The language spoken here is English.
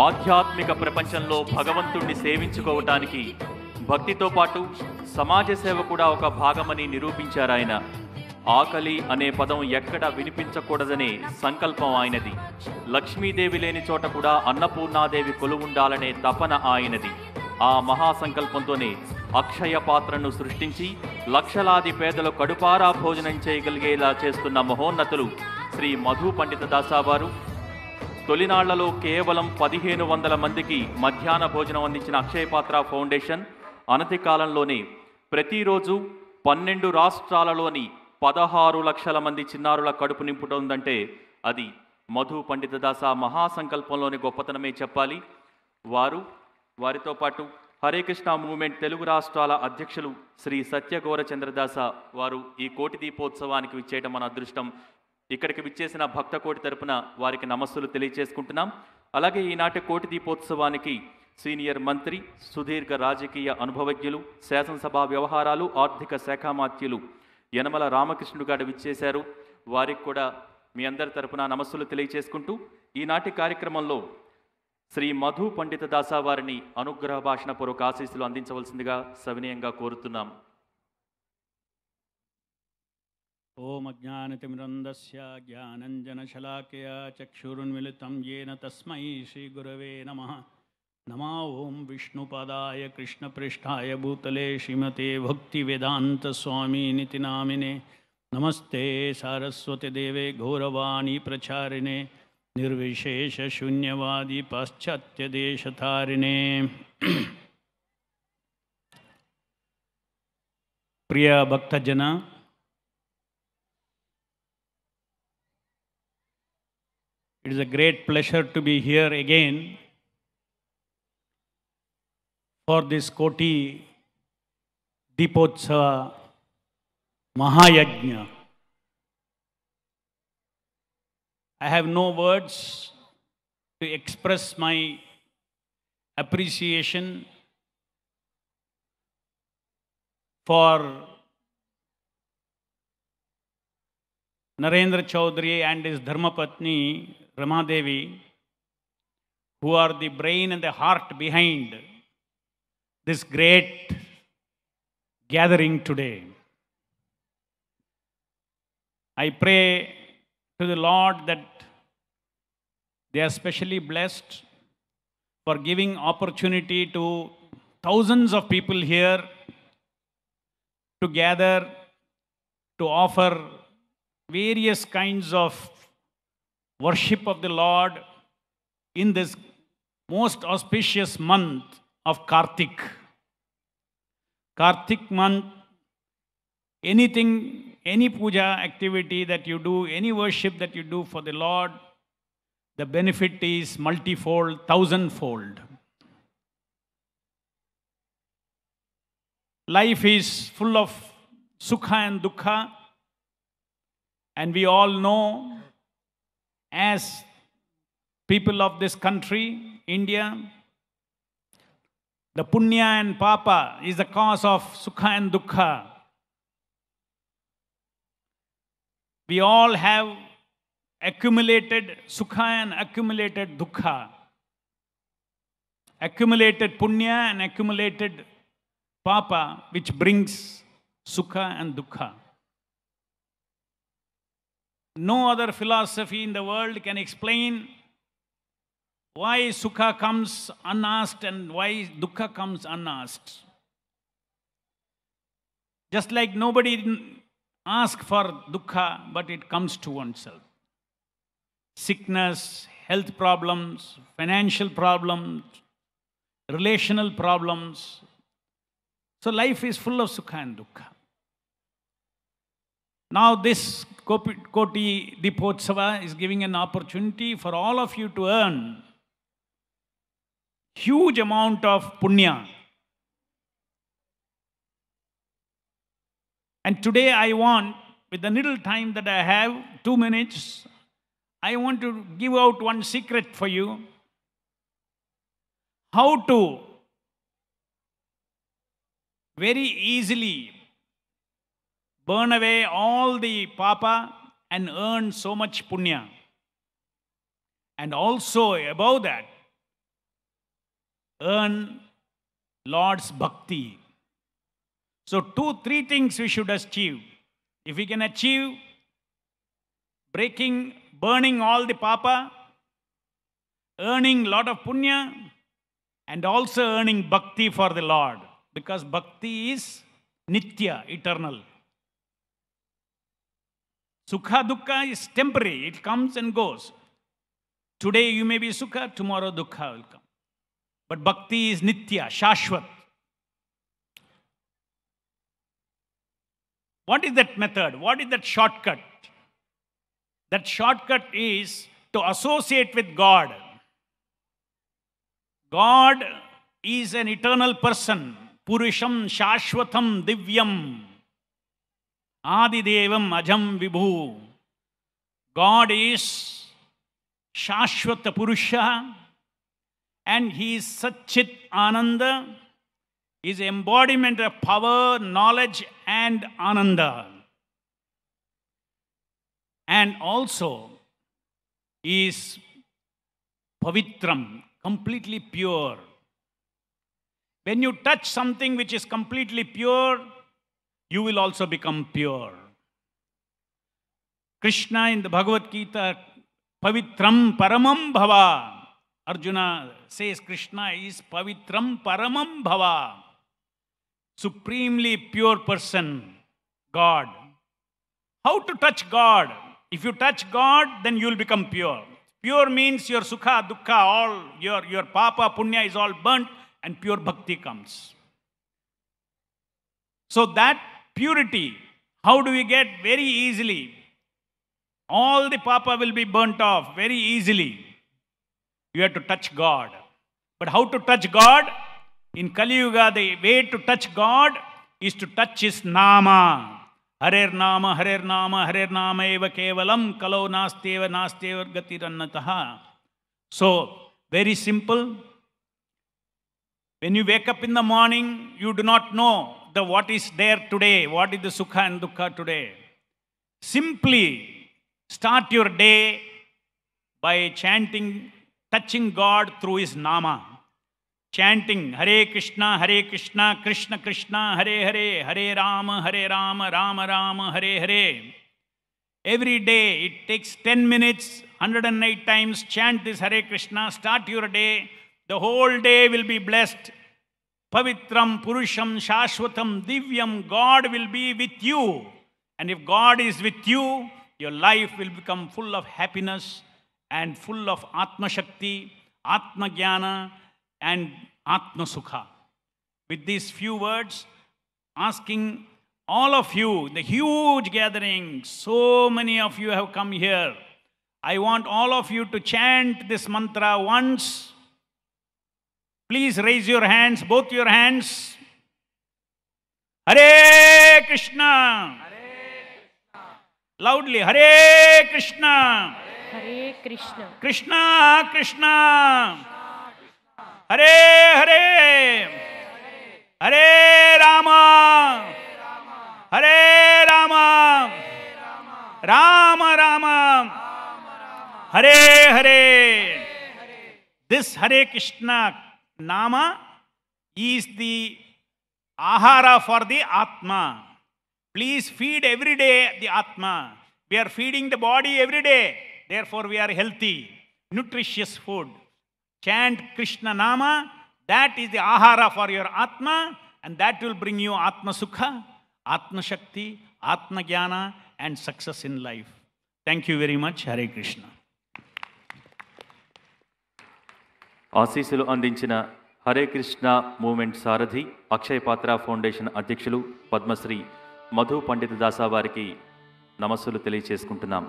ఆధ్యాత్మిక ప్రపంచంలో భగవంతుణ్ణి సేవించుకోవటానికి భక్తితో పాటు సమాజ సేవ కూడా ఒక భాగమని నిరూపించారాయన. ఆకలి అనే పదం ఎక్కడ వినిపించకూడదనే సంకల్పం ఆయనది. లక్ష్మీదేవి లేని చోట కూడా అన్నపూర్ణాదేవి కొలువుండాలనే తపన ఆయనది. ఆ మహాసంకల్పంతోనే అక్షయ పాత్రను సృష్టించి లక్షలాది పేదలు కడుపారా భోజనం చేయగలిగేలా చేస్తున్న మహోన్నతులు శ్రీ మధు పండిత దాసావారు. తొలినాళ్లలో కేవలం 1500 మందికి మధ్యాహ్న భోజనం అందించిన అక్షయపాత్ర ఫౌండేషన్ అనతి కాలంలోనే ప్రతిరోజు 12 రాష్ట్రాలలోని 16 లక్షల మంది చిన్నారుల కడుపు నింపుతోందంటే అది మధు పండిత దాస మహాసంకల్పంలోని గొప్పతనమే చెప్పాలి. వారితో పాటు హరే కృష్ణ మూవ్మెంట్ తెలుగు రాష్ట్రాల అధ్యక్షులు శ్రీ సత్యగౌర చంద్రదాస వారు ఈ కోటి దీపోత్సవానికి విచ్చేయడం మన అదృష్టం. ఇక్కడికి విచ్చేసిన భక్త కోటి తరపున వారికి నమస్సులు తెలియజేసుకుంటున్నాం. అలాగే ఈనాటి కోటి దీపోత్సవానికి సీనియర్ మంత్రి, సుదీర్ఘ రాజకీయ అనుభవజ్ఞులు, శాసనసభ వ్యవహారాలు, ఆర్థిక శాఖామాత్యులు యనమల రామకృష్ణుడు గారు విచ్చేశారు. వారికి కూడా మీ అందరి తరపున నమస్సులు తెలియజేసుకుంటూ ఈనాటి కార్యక్రమంలో శ్రీ మధు పండిత దాస వారిని అనుగ్రహ భాషణ పూర్వక ఆశీస్సులు అందించవలసిందిగా సవినయంగా కోరుతున్నాం. ఓం అజ్ఞానతిమిరంధస్య జ్ఞానంజనశలాకయా చక్షురున్మిళితం యేన తస్మై శ్రీగురవే నమః. నమో ఓం విష్ణుపాదాయ కృష్ణప్రేష్ఠాయ భూతలే శ్రీమతే భక్తివేదాంతస్వామినితి నామినే. నమస్తే సారస్వతి దేవే గౌరవాణి ప్రచారిణే నిర్విశేషశూన్యవాది పాశ్చాత్యదేశతారిణే. ప్రియ భక్తజన, it is a great pleasure to be here again for this Koti Deepotsava Mahayajna. I have no words to express my appreciation for Narendra Chaudhary and his Dharmapatni Ramadevi, who are the brain and the heart behind this great gathering today. I pray to the Lord that they are specially blessed for giving opportunity to thousands of people here to gather, to offer various kinds of worship of the Lord in this most auspicious month of Kartik. Kartik month, anything, any puja activity that you do, any worship that you do for the Lord, the benefit is multifold, thousandfold. Life is full of sukha and dukkha, and we all know, as people of this country, India, the punya and papa is the cause of sukha and dukkha. We all have accumulated sukha and accumulated dukkha, accumulated punya and accumulated papa, which brings sukha and dukkha. No other philosophy in the world can explain why sukha comes unasked and why dukkha comes unasked. Just like nobody asks for dukkha, but it comes to oneself. Sickness, health problems, financial problems, relational problems. So life is full of sukha and dukkha. Now this Koti Deepotsava is giving an opportunity for all of you to earn huge amount of punya. And today I want, with the little time that I have, 2 minutes, I want to give out one secret for you. How to very easily burn away all the papa and earn so much punya. And also above that, earn Lord's bhakti. So 2-3 things we should achieve. If we can achieve burning all the papa, earning lot of punya, and also earning bhakti for the Lord. Because bhakti is nitya, eternal. Sukha dukkha is temporary. It comes and goes. Today you may be sukha, tomorrow dukkha will come. But bhakti is nitya, shashvat. What is that method? What is that shortcut? That shortcut is to associate with God. God is an eternal person. Purusham Shashwatam Divyam Adidevam Ajam Vibhu. God is Shashwata Purusha, and He is Satchit Ananda, is embodiment of power, knowledge, and Ananda. And also is Pavitram, completely pure. When you touch something which is completely pure, you will also become pure. Krishna in the Bhagavad Gita, Pavitram Paramam Bhava. Arjuna says Krishna is Pavitram Paramam Bhava. Supremely pure person, God. How to touch God? If you touch God, then you will become pure. Pure means your sukha, dukkha, all, your papa, punya is all burnt, and pure bhakti comes. So that purity, how do we get? Very easily. All the papa will be burnt off very easily. You have to touch God. But how to touch God? In Kali Yuga, the way to touch God is to touch His Nama. Harer Nama, Harer Nama, Harer Nama eva kevalam, kalo nasteva, nasteva gatirannataha. So, very simple. When you wake up in the morning, you do not know what is there today, what is the sukha and dukkha today. Simply start your day by chanting, touching God through His Nama. Chanting Hare Krishna, Krishna Krishna, Hare Hare, Hare Rama, Rama Rama, Hare Hare. Every day it takes 10 minutes, 108 times chant this Hare Krishna. Start your day. The whole day will be blessed. Pavitram Purusham Shashwatam Divyam. God will be with you. And if God is with you, your life will become full of happiness and full of Atma Shakti, Atma Jnana, and Atma Sukha. With these few words, asking all of you, the huge gathering, so many of you have come here. I want all of you to chant this mantra once. Please raise your hands, both your hands. Hare Krishna. Loudly, Hare Krishna. Hare Krishna. Krishna Krishna. Hare Hare. Hare Rama. Hare Rama. Rama Rama. Hare Hare. This Hare Krishna Nama is the ahara for the Atma. Please feed every day the Atma. We are feeding the body every day. Therefore, we are healthy, nutritious food. Chant Krishna Nama. That is the ahara for your Atma. And that will bring you Atma Sukha, Atma Shakti, Atma Jnana, and success in life. Thank you very much. Hare Krishna. ఆశీస్సులు అందించిన Hare Krishna movement సారథి అక్షయ పాత్ర foundation అధ్యక్షులు పద్మశ్రీ మధు పండిత దాసా వారికి నమస్సులు తెలియచేసుకుంటున్నాం.